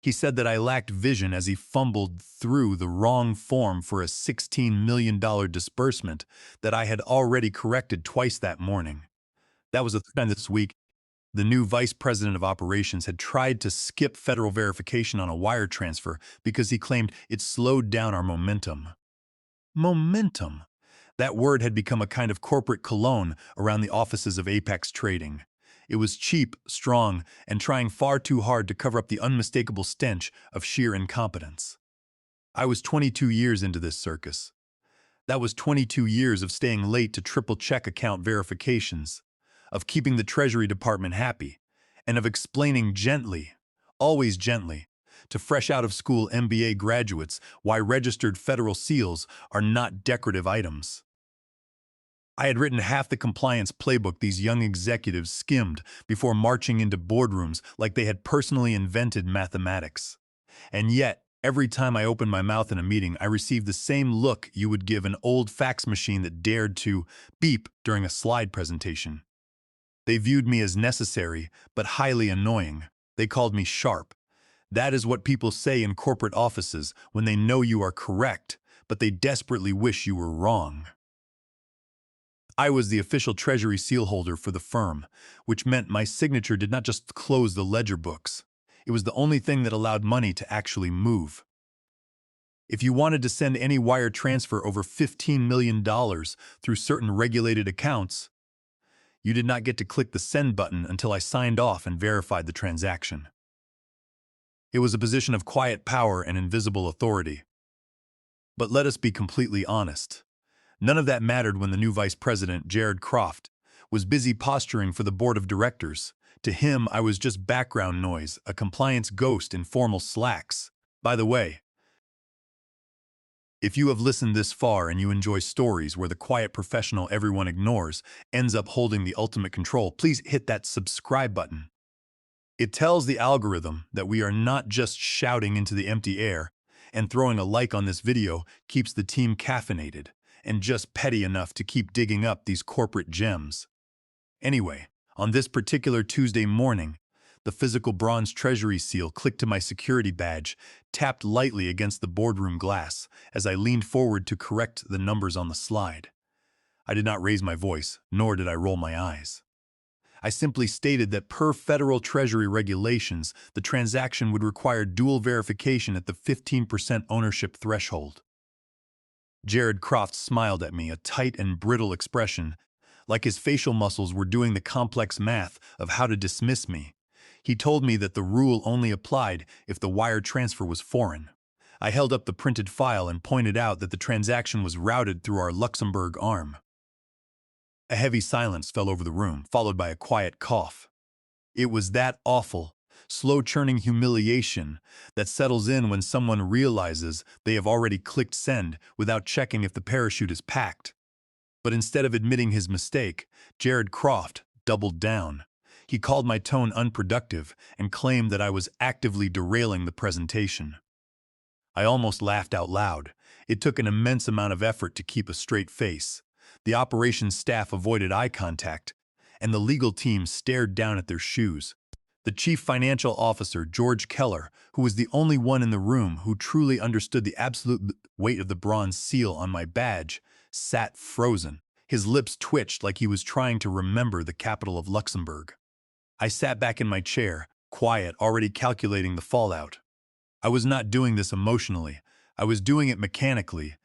He said that I lacked vision as he fumbled through the wrong form for a $16 million disbursement that I had already corrected twice that morning. That was a threat this week. The new vice president of operations had tried to skip federal verification on a wire transfer because he claimed it slowed down our momentum. Momentum. That word had become a kind of corporate cologne around the offices of Apex Trading. It was cheap, strong, and trying far too hard to cover up the unmistakable stench of sheer incompetence. I was 22 years into this circus. That was 22 years of staying late to triple-check account verifications, of keeping the Treasury Department happy, and of explaining gently, always gently, to fresh out-of-school MBA graduates why registered federal seals are not decorative items. I had written half the compliance playbook these young executives skimmed before marching into boardrooms like they had personally invented mathematics. And yet, every time I opened my mouth in a meeting, I received the same look you would give an old fax machine that dared to beep during a slide presentation. They viewed me as necessary, but highly annoying. They called me sharp. That is what people say in corporate offices when they know you are correct, but they desperately wish you were wrong. I was the official Treasury seal holder for the firm, which meant my signature did not just close the ledger books. It was the only thing that allowed money to actually move. If you wanted to send any wire transfer over $15 million through certain regulated accounts, you did not get to click the send button until I signed off and verified the transaction. It was a position of quiet power and invisible authority. But let us be completely honest. None of that mattered when the new vice president, Jared Croft, was busy posturing for the board of directors. To him, I was just background noise, a compliance ghost in formal slacks. By the way, if you have listened this far and you enjoy stories where the quiet professional everyone ignores ends up holding the ultimate control, please hit that subscribe button. It tells the algorithm that we are not just shouting into the empty air, and throwing a like on this video keeps the team caffeinated and just petty enough to keep digging up these corporate gems. Anyway, on this particular Tuesday morning, the physical bronze Treasury seal clicked to my security badge, tapped lightly against the boardroom glass as I leaned forward to correct the numbers on the slide. I did not raise my voice, nor did I roll my eyes. I simply stated that per federal Treasury regulations, the transaction would require dual verification at the 15% ownership threshold. Jared Croft smiled at me, a tight and brittle expression, like his facial muscles were doing the complex math of how to dismiss me. He told me that the rule only applied if the wire transfer was foreign. I held up the printed file and pointed out that the transaction was routed through our Luxembourg arm. A heavy silence fell over the room, followed by a quiet cough. It was that awful, slow-churning humiliation that settles in when someone realizes they have already clicked send without checking if the parachute is packed. But instead of admitting his mistake, Jared Croft doubled down. He called my tone unproductive and claimed that I was actively derailing the presentation. I almost laughed out loud. It took an immense amount of effort to keep a straight face. The operations staff avoided eye contact, and the legal team stared down at their shoes. The chief financial officer, George Keller, who was the only one in the room who truly understood the absolute weight of the bronze seal on my badge, sat frozen. His lips twitched like he was trying to remember the capital of Luxembourg. I sat back in my chair, quiet, already calculating the fallout. I was not doing this emotionally. I was doing it mechanically,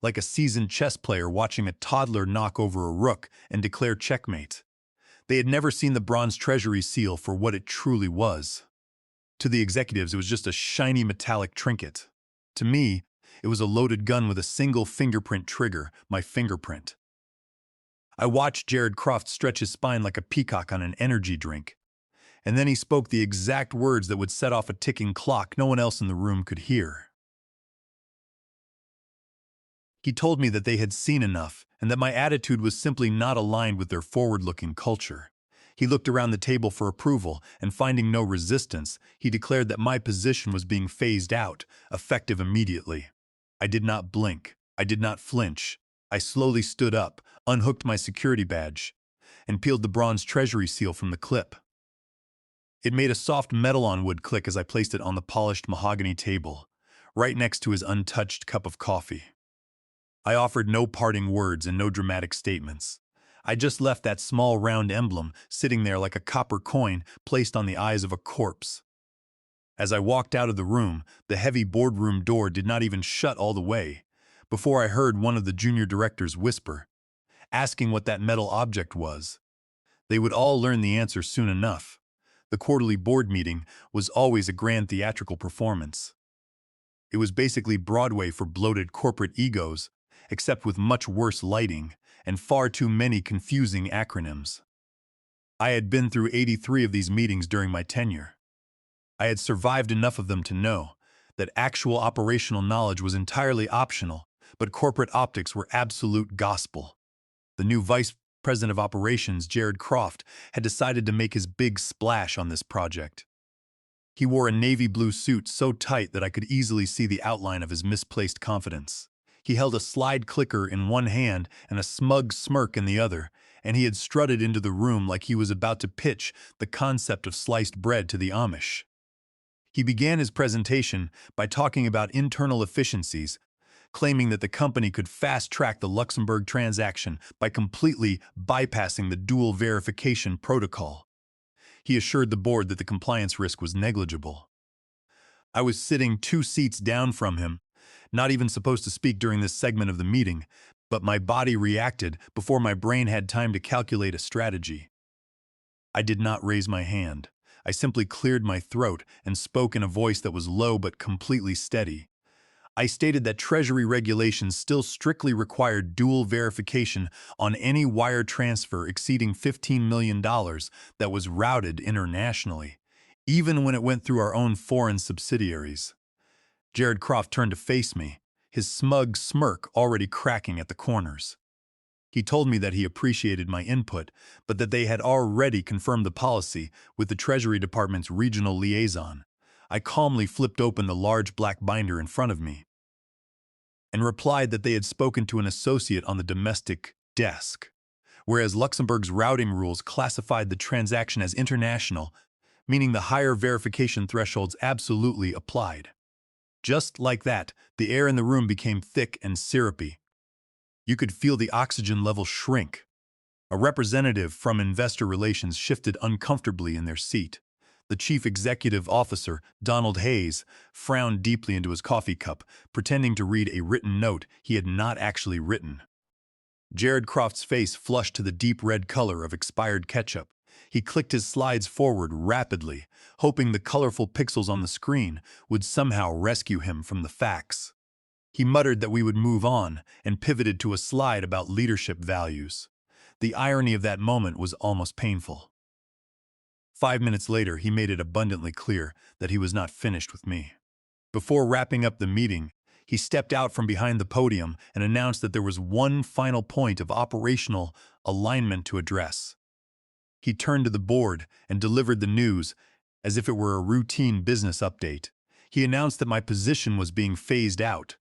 like a seasoned chess player watching a toddler knock over a rook and declare checkmate. They had never seen the bronze Treasury seal for what it truly was. To the executives, it was just a shiny metallic trinket. To me, it was a loaded gun with a single fingerprint trigger, my fingerprint. I watched Jared Croft stretch his spine like a peacock on an energy drink. And then he spoke the exact words that would set off a ticking clock no one else in the room could hear. He told me that they had seen enough and that my attitude was simply not aligned with their forward-looking culture. He looked around the table for approval, and finding no resistance, he declared that my position was being phased out, effective immediately. I did not blink. I did not flinch. I slowly stood up, unhooked my security badge, and peeled the bronze Treasury seal from the clip. It made a soft metal-on-wood click as I placed it on the polished mahogany table, right next to his untouched cup of coffee. I offered no parting words and no dramatic statements. I just left that small round emblem sitting there like a copper coin placed on the eyes of a corpse. As I walked out of the room, the heavy boardroom door did not even shut all the way, before I heard one of the junior directors whisper, asking what that metal object was. They would all learn the answer soon enough. The quarterly board meeting was always a grand theatrical performance. It was basically Broadway for bloated corporate egos, except with much worse lighting and far too many confusing acronyms. I had been through 83 of these meetings during my tenure. I had survived enough of them to know that actual operational knowledge was entirely optional, but corporate optics were absolute gospel. The new vice president of operations, Jared Croft, had decided to make his big splash on this project. He wore a navy blue suit so tight that I could easily see the outline of his misplaced confidence. He held a slide clicker in one hand and a smug smirk in the other, and he had strutted into the room like he was about to pitch the concept of sliced bread to the Amish. He began his presentation by talking about internal efficiencies, claiming that the company could fast-track the Luxembourg transaction by completely bypassing the dual verification protocol. He assured the board that the compliance risk was negligible. I was sitting 2 seats down from him, not even supposed to speak during this segment of the meeting, but my body reacted before my brain had time to calculate a strategy. I did not raise my hand. I simply cleared my throat and spoke in a voice that was low but completely steady. I stated that Treasury regulations still strictly required dual verification on any wire transfer exceeding $15 million that was routed internationally, even when it went through our own foreign subsidiaries. Jared Croft turned to face me, his smug smirk already cracking at the corners. He told me that he appreciated my input, but that they had already confirmed the policy with the Treasury Department's regional liaison. I calmly flipped open the large black binder in front of me and replied that they had spoken to an associate on the domestic desk, whereas Luxembourg's routing rules classified the transaction as international, meaning the higher verification thresholds absolutely applied. Just like that, the air in the room became thick and syrupy. You could feel the oxygen level shrink. A representative from investor relations shifted uncomfortably in their seat. The chief executive officer, Donald Hayes, frowned deeply into his coffee cup, pretending to read a written note he had not actually written. Jared Croft's face flushed to the deep red color of expired ketchup. He clicked his slides forward rapidly, hoping the colorful pixels on the screen would somehow rescue him from the facts. He muttered that we would move on and pivoted to a slide about leadership values. The irony of that moment was almost painful. 5 minutes later, he made it abundantly clear that he was not finished with me. Before wrapping up the meeting, he stepped out from behind the podium and announced that there was one final point of operational alignment to address. He turned to the board and delivered the news as if it were a routine business update. He announced that my position was being phased out,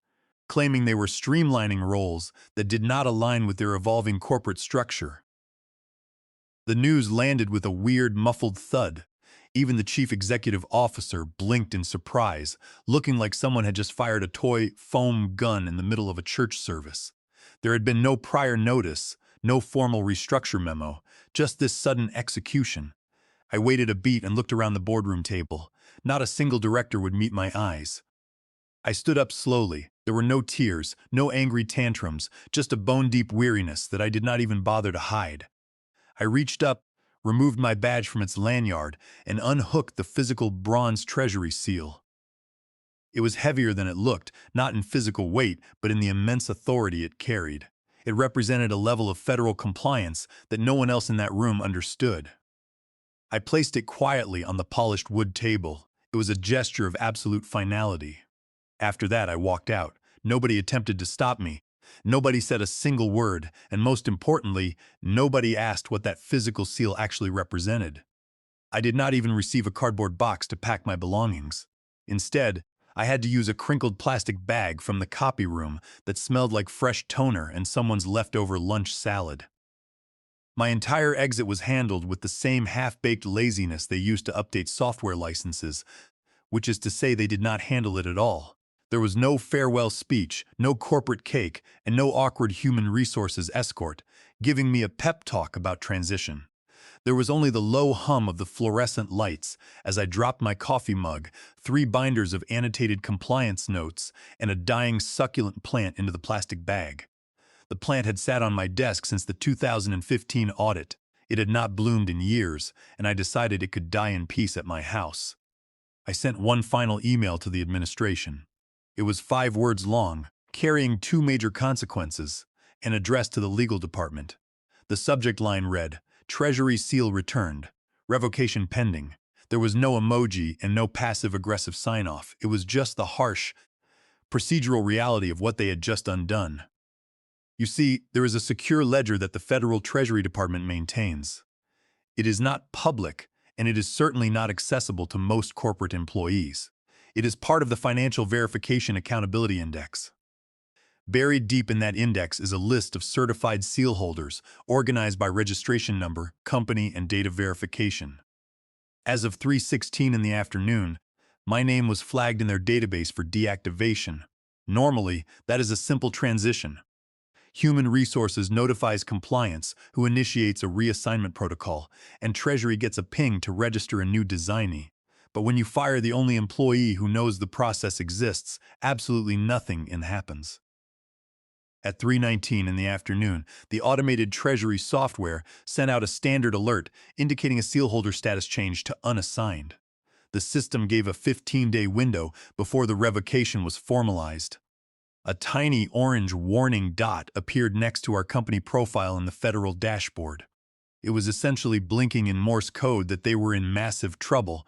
claiming they were streamlining roles that did not align with their evolving corporate structure. The news landed with a weird, muffled thud. Even the chief executive officer blinked in surprise, looking like someone had just fired a toy foam gun in the middle of a church service. There had been no prior notice, no formal restructure memo, just this sudden execution. I waited a beat and looked around the boardroom table. Not a single director would meet my eyes. I stood up slowly. There were no tears, no angry tantrums, just a bone-deep weariness that I did not even bother to hide. I reached up, removed my badge from its lanyard, and unhooked the physical bronze Treasury seal. It was heavier than it looked, not in physical weight, but in the immense authority it carried. It represented a level of federal compliance that no one else in that room understood. I placed it quietly on the polished wood table. It was a gesture of absolute finality. After that, I walked out. Nobody attempted to stop me. Nobody said a single word, and most importantly, nobody asked what that physical seal actually represented. I did not even receive a cardboard box to pack my belongings. Instead, I had to use a crinkled plastic bag from the copy room that smelled like fresh toner and someone's leftover lunch salad. My entire exit was handled with the same half-baked laziness they used to update software licenses, which is to say they did not handle it at all. There was no farewell speech, no corporate cake, and no awkward human resources escort, giving me a pep talk about transition. There was only the low hum of the fluorescent lights as I dropped my coffee mug, 3 binders of annotated compliance notes, and a dying succulent plant into the plastic bag. The plant had sat on my desk since the 2015 audit. It had not bloomed in years, and I decided it could die in peace at my house. I sent one final email to the administration. It was 5 words long, carrying 2 major consequences, and addressed to the legal department. The subject line read, Treasury seal returned. Revocation pending. There was no emoji and no passive-aggressive sign-off. It was just the harsh, procedural reality of what they had just undone. You see, there is a secure ledger that the Federal Treasury Department maintains. It is not public, and it is certainly not accessible to most corporate employees. It is part of the Financial Verification Accountability Index. Buried deep in that index is a list of certified seal holders, organized by registration number, company, and date of verification. As of 3:16 in the afternoon, my name was flagged in their database for deactivation. Normally, that is a simple transition. Human Resources notifies compliance, who initiates a reassignment protocol, and Treasury gets a ping to register a new designee. But when you fire the only employee who knows the process exists, absolutely nothing happens. At 3:19 in the afternoon, the automated Treasury software sent out a standard alert indicating a seal holder status change to unassigned. The system gave a 15-day window before the revocation was formalized. A tiny orange warning dot appeared next to our company profile in the federal dashboard. It was essentially blinking in Morse code that they were in massive trouble,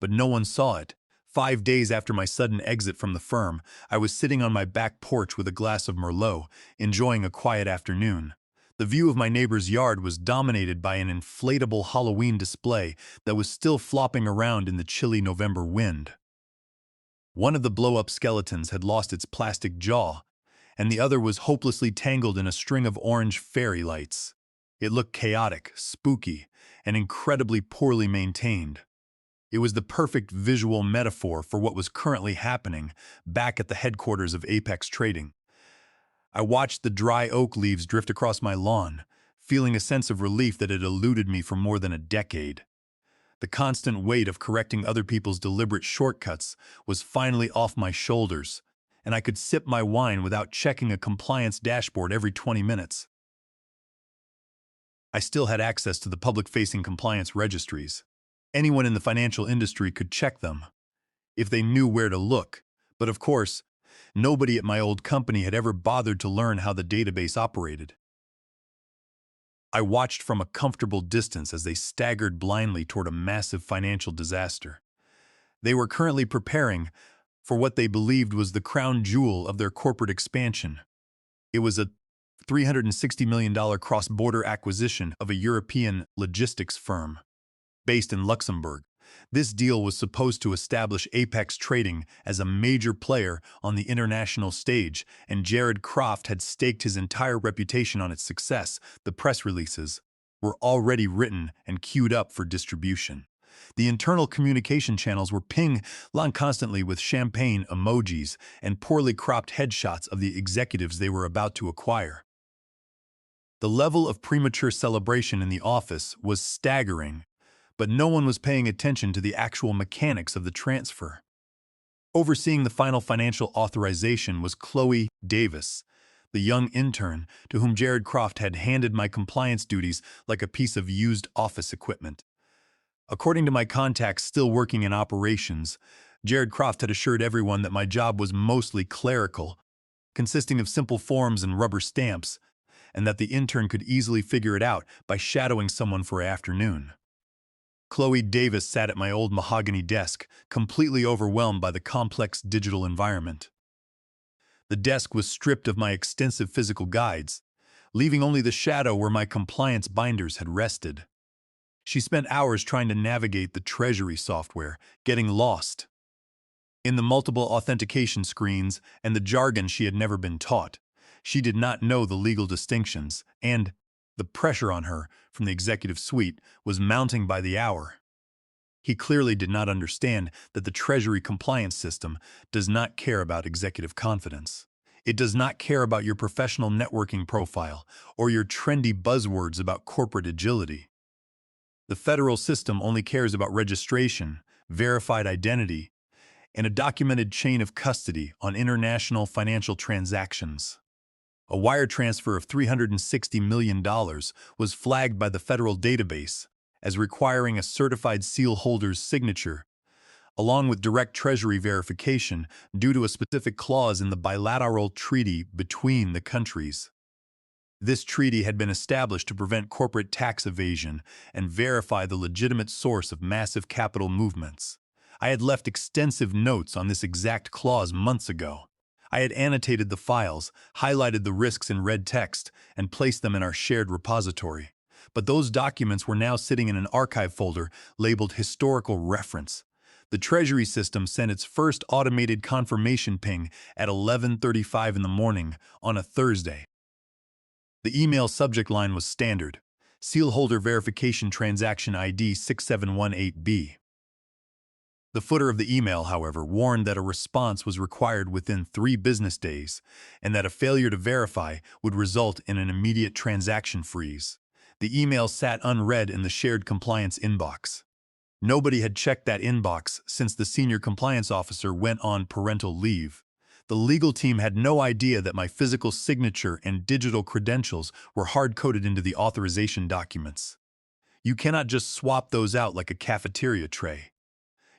but no one saw it. 5 days after my sudden exit from the firm, I was sitting on my back porch with a glass of Merlot, enjoying a quiet afternoon. The view of my neighbor's yard was dominated by an inflatable Halloween display that was still flopping around in the chilly November wind. One of the blow-up skeletons had lost its plastic jaw, and the other was hopelessly tangled in a string of orange fairy lights. It looked chaotic, spooky, and incredibly poorly maintained. It was the perfect visual metaphor for what was currently happening back at the headquarters of Apex Trading. I watched the dry oak leaves drift across my lawn, feeling a sense of relief that had eluded me for more than a decade. The constant weight of correcting other people's deliberate shortcuts was finally off my shoulders, and I could sip my wine without checking a compliance dashboard every 20 minutes. I still had access to the public-facing compliance registries. Anyone in the financial industry could check them, if they knew where to look. But of course, nobody at my old company had ever bothered to learn how the database operated. I watched from a comfortable distance as they staggered blindly toward a massive financial disaster. They were currently preparing for what they believed was the crown jewel of their corporate expansion. It was a $360 million cross-border acquisition of a European logistics firm based in Luxembourg. This deal was supposed to establish Apex Trading as a major player on the international stage, and Jared Croft had staked his entire reputation on its success. The press releases were already written and queued up for distribution. The internal communication channels were ping-long constantly with champagne emojis and poorly cropped headshots of the executives they were about to acquire. The level of premature celebration in the office was staggering, but no one was paying attention to the actual mechanics of the transfer. Overseeing the final financial authorization was Chloe Davis, the young intern to whom Jared Croft had handed my compliance duties like a piece of used office equipment. According to my contacts still working in operations, Jared Croft had assured everyone that my job was mostly clerical, consisting of simple forms and rubber stamps, and that the intern could easily figure it out by shadowing someone for an afternoon. Chloe Davis sat at my old mahogany desk, completely overwhelmed by the complex digital environment. The desk was stripped of my extensive physical guides, leaving only the shadow where my compliance binders had rested. She spent hours trying to navigate the Treasury software, getting lost in the multiple authentication screens and the jargon she had never been taught. She did not know the legal distinctions, and The pressure on her from the executive suite was mounting by the hour. He clearly did not understand that the Treasury compliance system does not care about executive confidence. It does not care about your professional networking profile or your trendy buzzwords about corporate agility. The federal system only cares about registration, verified identity, and a documented chain of custody on international financial transactions. A wire transfer of $360 million was flagged by the federal database as requiring a certified seal holder's signature, along with direct Treasury verification due to a specific clause in the bilateral treaty between the countries. This treaty had been established to prevent corporate tax evasion and verify the legitimate source of massive capital movements. I had left extensive notes on this exact clause months ago. I had annotated the files, highlighted the risks in red text, and placed them in our shared repository. But those documents were now sitting in an archive folder labeled Historical Reference. The Treasury system sent its first automated confirmation ping at 11:35 in the morning on a Thursday. The email subject line was standard: Seal Holder Verification Transaction ID 6718B. The footer of the email, however, warned that a response was required within 3 business days, and that a failure to verify would result in an immediate transaction freeze. The email sat unread in the shared compliance inbox. Nobody had checked that inbox since the senior compliance officer went on parental leave. The legal team had no idea that my physical signature and digital credentials were hard-coded into the authorization documents. You cannot just swap those out like a cafeteria tray.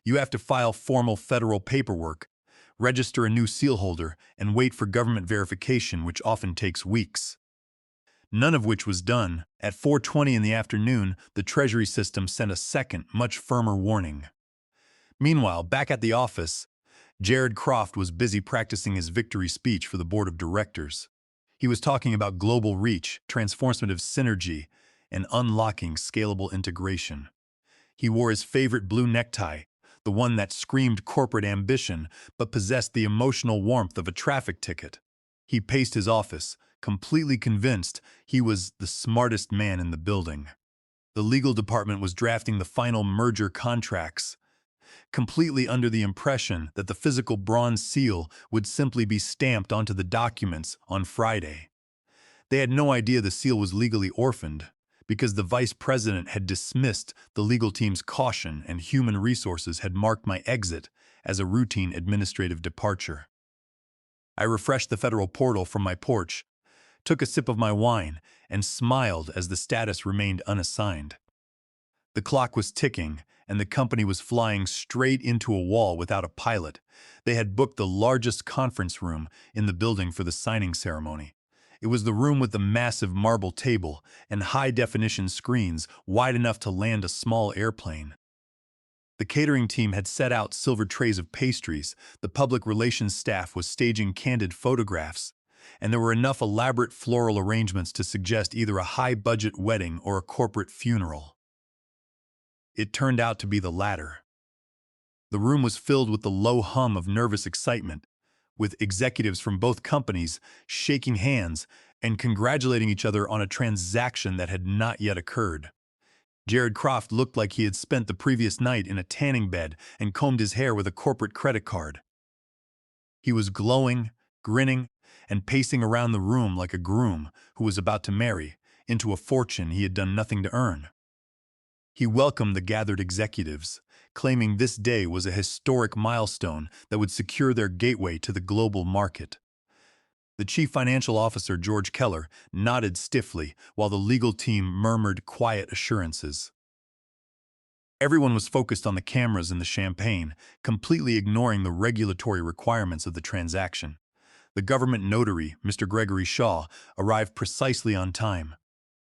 You have to file formal federal paperwork, register a new seal holder, and wait for government verification, which often takes weeks. None of which was done. At 4:20 in the afternoon, the Treasury system sent a second, much firmer warning. Meanwhile, back at the office, Jared Croft was busy practicing his victory speech for the board of directors. He was talking about global reach, transformative synergy, and unlocking scalable integration. He wore his favorite blue necktie, the one that screamed corporate ambition but possessed the emotional warmth of a traffic ticket. He paced his office, completely convinced he was the smartest man in the building. The legal department was drafting the final merger contracts, completely under the impression that the physical bronze seal would simply be stamped onto the documents on Friday. They had no idea the seal was legally orphaned, because the vice president had dismissed the legal team's caution and human resources had marked my exit as a routine administrative departure. I refreshed the federal portal from my porch, took a sip of my wine, and smiled as the status remained unassigned. The clock was ticking, and the company was flying straight into a wall without a pilot. They had booked the largest conference room in the building for the signing ceremony. It was the room with the massive marble table and high-definition screens wide enough to land a small airplane. The catering team had set out silver trays of pastries, the public relations staff was staging candid photographs, and there were enough elaborate floral arrangements to suggest either a high-budget wedding or a corporate funeral. It turned out to be the latter. The room was filled with the low hum of nervous excitement, with executives from both companies shaking hands and congratulating each other on a transaction that had not yet occurred. Jared Croft looked like he had spent the previous night in a tanning bed and combed his hair with a corporate credit card. He was glowing, grinning, and pacing around the room like a groom who was about to marry into a fortune he had done nothing to earn. He welcomed the gathered executives, claiming this day was a historic milestone that would secure their gateway to the global market. The chief financial officer, George Keller, nodded stiffly while the legal team murmured quiet assurances. Everyone was focused on the cameras and the champagne, completely ignoring the regulatory requirements of the transaction. The government notary, Mr. Gregory Shaw, arrived precisely on time.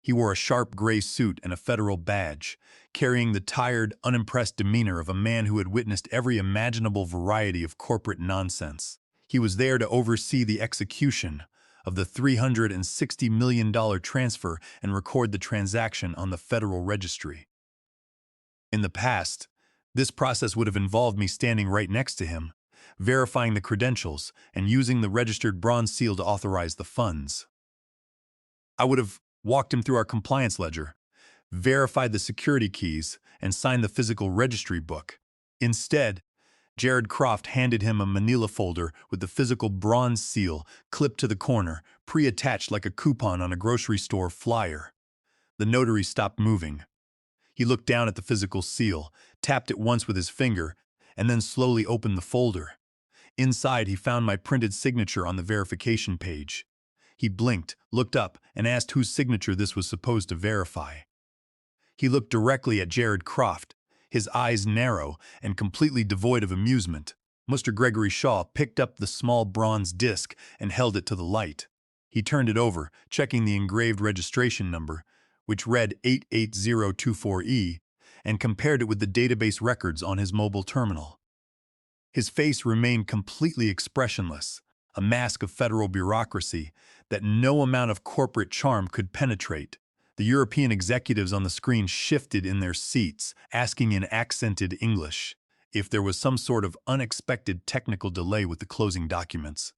He wore a sharp gray suit and a federal badge, carrying the tired, unimpressed demeanor of a man who had witnessed every imaginable variety of corporate nonsense. He was there to oversee the execution of the $360 million transfer and record the transaction on the Federal Registry. In the past, this process would have involved me standing right next to him, verifying the credentials and using the registered bronze seal to authorize the funds. I would have walked him through our compliance ledger, verified the security keys, and signed the physical registry book. Instead, Jared Croft handed him a manila folder with the physical bronze seal clipped to the corner, pre-attached like a coupon on a grocery store flyer. The notary stopped moving. He looked down at the physical seal, tapped it once with his finger, and then slowly opened the folder. Inside, he found my printed signature on the verification page. He blinked, looked up, and asked whose signature this was supposed to verify. He looked directly at Jared Croft, his eyes narrow and completely devoid of amusement. Mr. Gregory Shaw picked up the small bronze disc and held it to the light. He turned it over, checking the engraved registration number, which read 88024E, and compared it with the database records on his mobile terminal. His face remained completely expressionless, a mask of federal bureaucracy that no amount of corporate charm could penetrate. The European executives on the screen shifted in their seats, asking in accented English if there was some sort of unexpected technical delay with the closing documents.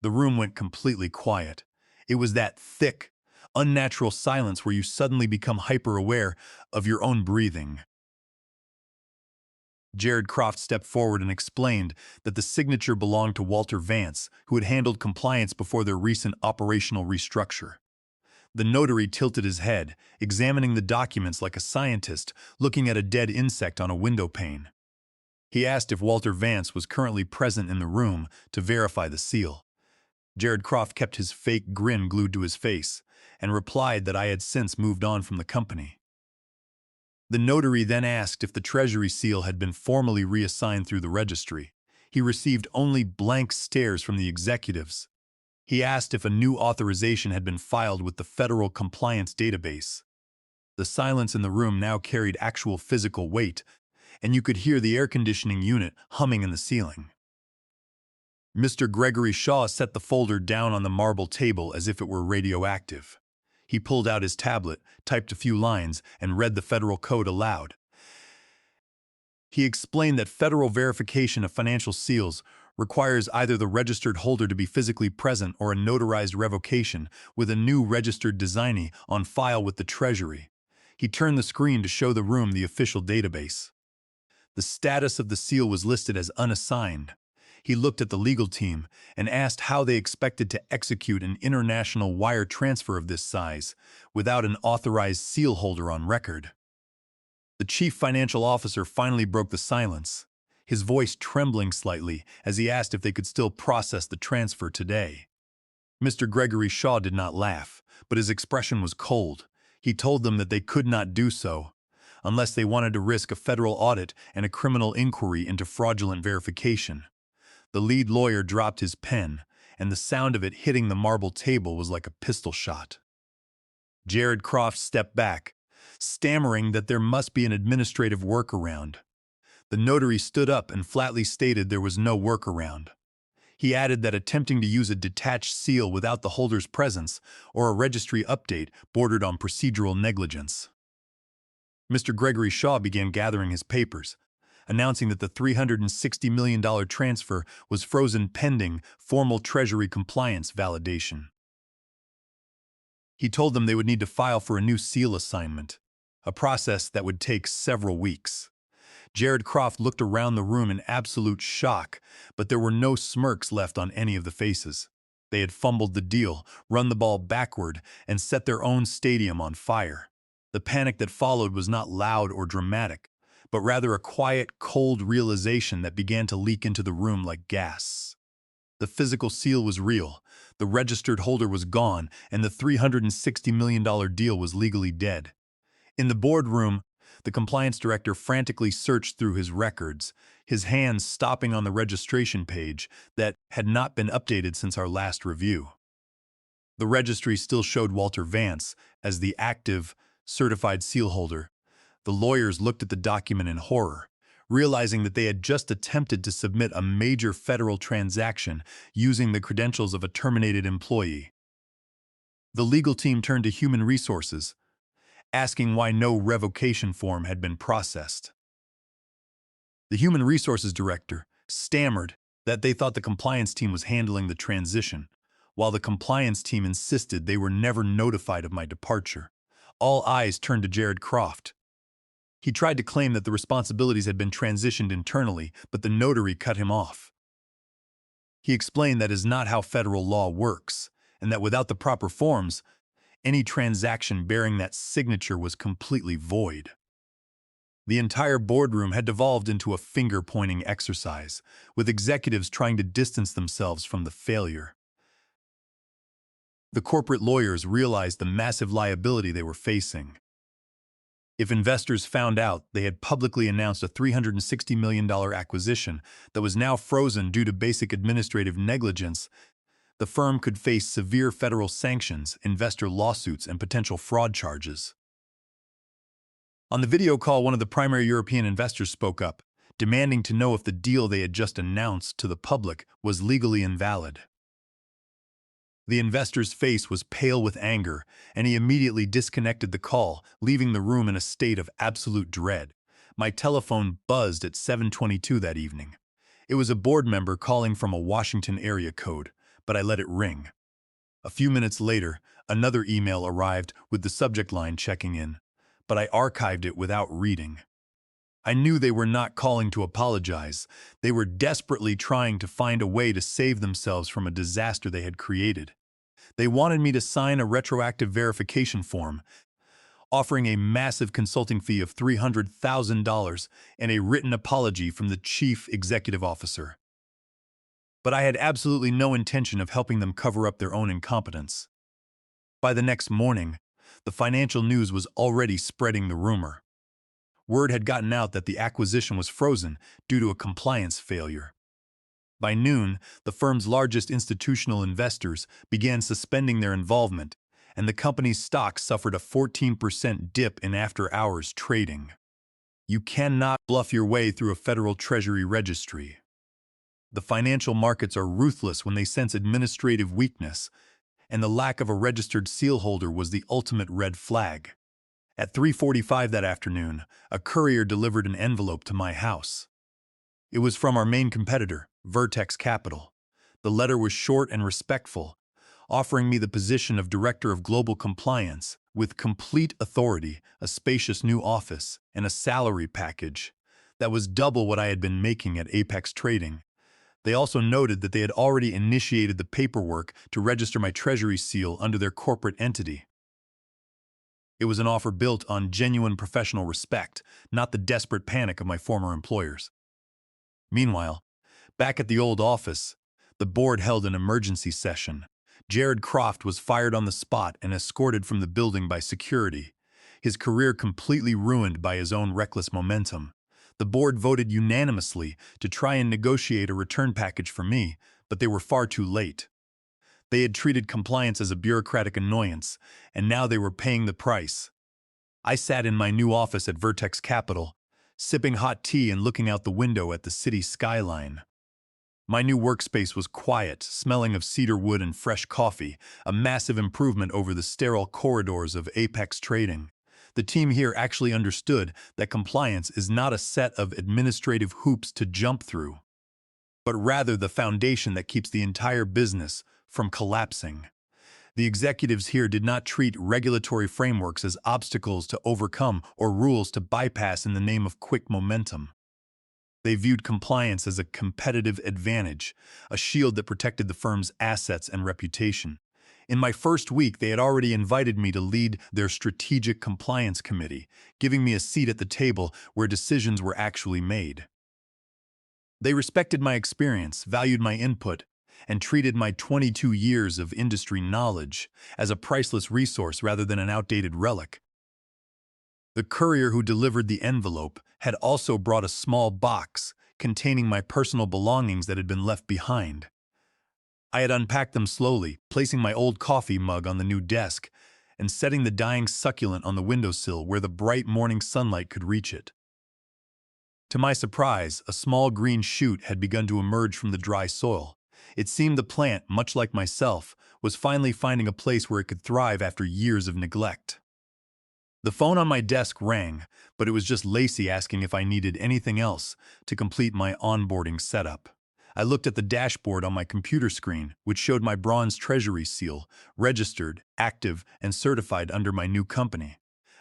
The room went completely quiet. It was that thick, unnatural silence where you suddenly become hyper-aware of your own breathing. Jared Croft stepped forward and explained that the signature belonged to Walter Vance, who had handled compliance before their recent operational restructure. The notary tilted his head, examining the documents like a scientist looking at a dead insect on a window pane. He asked if Walter Vance was currently present in the room to verify the seal. Jared Croft kept his fake grin glued to his face and replied that I had since moved on from the company. The notary then asked if the Treasury seal had been formally reassigned through the registry. He received only blank stares from the executives. He asked if a new authorization had been filed with the Federal Compliance Database. The silence in the room now carried actual physical weight, and you could hear the air conditioning unit humming in the ceiling. Mr. Gregory Shaw set the folder down on the marble table as if it were radioactive. He pulled out his tablet, typed a few lines, and read the federal code aloud. He explained that federal verification of financial seals requires either the registered holder to be physically present or a notarized revocation with a new registered designee on file with the Treasury. He turned the screen to show the room the official database. The status of the seal was listed as unassigned. He looked at the legal team and asked how they expected to execute an international wire transfer of this size without an authorized seal holder on record. The chief financial officer finally broke the silence, his voice trembling slightly as he asked if they could still process the transfer today. Mr. Gregory Shaw did not laugh, but his expression was cold. He told them that they could not do so, unless they wanted to risk a federal audit and a criminal inquiry into fraudulent verification. The lead lawyer dropped his pen, and the sound of it hitting the marble table was like a pistol shot. Jared Croft stepped back, stammering that there must be an administrative workaround. The notary stood up and flatly stated there was no workaround. He added that attempting to use a detached seal without the holder's presence or a registry update bordered on procedural negligence. Mr. Gregory Shaw began gathering his papers, announcing that the $360 million transfer was frozen pending formal Treasury compliance validation. He told them they would need to file for a new seal assignment, a process that would take several weeks. Jared Croft looked around the room in absolute shock, but there were no smirks left on any of the faces. They had fumbled the deal, run the ball backward, and set their own stadium on fire. The panic that followed was not loud or dramatic, but rather a quiet, cold realization that began to leak into the room like gas. The physical seal was real, the registered holder was gone, and the $360 million deal was legally dead. In the boardroom, the compliance director frantically searched through his records, his hands stopping on the registration page that had not been updated since our last review. The registry still showed Walter Vance as the active, certified seal holder. The lawyers looked at the document in horror, realizing that they had just attempted to submit a major federal transaction using the credentials of a terminated employee. The legal team turned to human resources, asking why no revocation form had been processed. The human resources director stammered that they thought the compliance team was handling the transition, while the compliance team insisted they were never notified of my departure. All eyes turned to Jared Croft. He tried to claim that the responsibilities had been transitioned internally, but the notary cut him off. He explained that is not how federal law works, and that without the proper forms, any transaction bearing that signature was completely void. The entire boardroom had devolved into a finger-pointing exercise, with executives trying to distance themselves from the failure. The corporate lawyers realized the massive liability they were facing. If investors found out they had publicly announced a $360 million acquisition that was now frozen due to basic administrative negligence, the firm could face severe federal sanctions, investor lawsuits, and potential fraud charges. On the video call, one of the primary European investors spoke up, demanding to know if the deal they had just announced to the public was legally invalid. The investor's face was pale with anger, and he immediately disconnected the call, leaving the room in a state of absolute dread. My telephone buzzed at 7:22 that evening. It was a board member calling from a Washington area code, but I let it ring. A few minutes later, another email arrived with the subject line checking in, but I archived it without reading. I knew they were not calling to apologize. They were desperately trying to find a way to save themselves from a disaster they had created. They wanted me to sign a retroactive verification form, offering a massive consulting fee of $300,000 and a written apology from the chief executive officer. But I had absolutely no intention of helping them cover up their own incompetence. By the next morning, the financial news was already spreading the rumor. Word had gotten out that the acquisition was frozen due to a compliance failure. By noon, the firm's largest institutional investors began suspending their involvement, and the company's stock suffered a 14% dip in after-hours trading. You cannot bluff your way through a federal Treasury registry. The financial markets are ruthless when they sense administrative weakness, and the lack of a registered seal holder was the ultimate red flag. At 3:45 that afternoon, a courier delivered an envelope to my house. It was from our main competitor, Vertex Capital. The letter was short and respectful, offering me the position of Director of Global Compliance, with complete authority, a spacious new office, and a salary package that was double what I had been making at Apex Trading. They also noted that they had already initiated the paperwork to register my Treasury seal under their corporate entity. It was an offer built on genuine professional respect, not the desperate panic of my former employers. Meanwhile, back at the old office, the board held an emergency session. Jared Croft was fired on the spot and escorted from the building by security, his career completely ruined by his own reckless momentum. The board voted unanimously to try and negotiate a return package for me, but they were far too late. They had treated compliance as a bureaucratic annoyance, and now they were paying the price. I sat in my new office at Vertex Capital, sipping hot tea and looking out the window at the city skyline. My new workspace was quiet, smelling of cedar wood and fresh coffee, a massive improvement over the sterile corridors of Apex Trading. The team here actually understood that compliance is not a set of administrative hoops to jump through, but rather the foundation that keeps the entire business from collapsing. The executives here did not treat regulatory frameworks as obstacles to overcome or rules to bypass in the name of quick momentum. They viewed compliance as a competitive advantage, a shield that protected the firm's assets and reputation. In my first week, they had already invited me to lead their strategic compliance committee, giving me a seat at the table where decisions were actually made. They respected my experience, valued my input, and treated my 22 years of industry knowledge as a priceless resource rather than an outdated relic. The courier who delivered the envelope had also brought a small box containing my personal belongings that had been left behind. I had unpacked them slowly, placing my old coffee mug on the new desk and setting the dying succulent on the windowsill where the bright morning sunlight could reach it. To my surprise, a small green shoot had begun to emerge from the dry soil. It seemed the plant, much like myself, was finally finding a place where it could thrive after years of neglect. The phone on my desk rang, but it was just Lacey asking if I needed anything else to complete my onboarding setup. I looked at the dashboard on my computer screen, which showed my bronze Treasury seal, registered, active, and certified under my new company.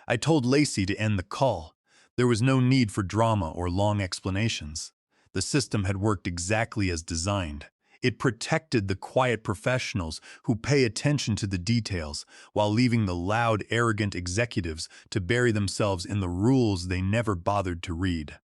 I told Lacey to end the call. There was no need for drama or long explanations. The system had worked exactly as designed. It protected the quiet professionals who pay attention to the details, while leaving the loud, arrogant executives to bury themselves in the rules they never bothered to read.